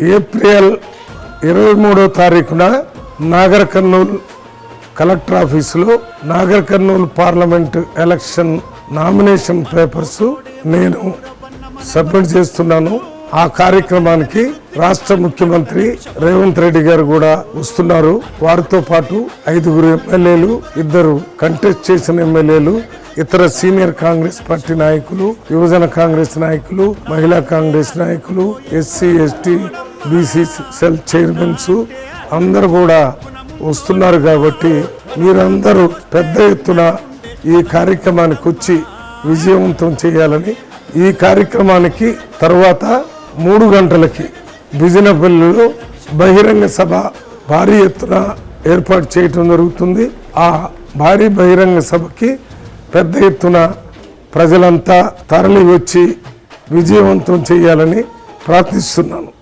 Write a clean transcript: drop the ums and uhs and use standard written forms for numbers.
April 23వ తారీఖున Nagar Kurnool collector ఆఫీసులో Nagar Kurnool parliament election nomination papers నేను సబ్మిట్ చేస్తున్నాను. ఆ కార్యక్రమానికి రాష్ట్ర ముఖ్యమంత్రి రేవంత్ రెడ్డి గారు కూడా వస్తున్నారు. వారితో పాటు 5 ఎమ్మెల్యేలు, 2 కంటెస్ట్ చేసిన ఎమ్మెల్యేలు, ఇతర సీనియర్ కాంగ్రెస్ పార్టీ నాయకులు, యువజన కాంగ్రెస్ నాయకులు, మహిళా కాంగ్రెస్ నాయకులు, SC ST BC cell chairmans అందరూ కూడా వస్తున్నారు. కాబట్టి మీరందరూ పెద్ద ఎత్తున ఈ కార్యక్రమానికి వచ్చి విజయవంతం చేయాలని, ఈ కార్యక్రమానికి తర్వాత 3 గంటలకి బిజినపల్లిలో బహిరంగ సభ భారీ ఎత్తున ఏర్పాటు చేయటం జరుగుతుంది. ఆ భారీ బహిరంగ సభకి పెద్ద ఎత్తున ప్రజలంతా తరలి వచ్చి విజయవంతం చేయాలని ప్రార్థిస్తున్నాను.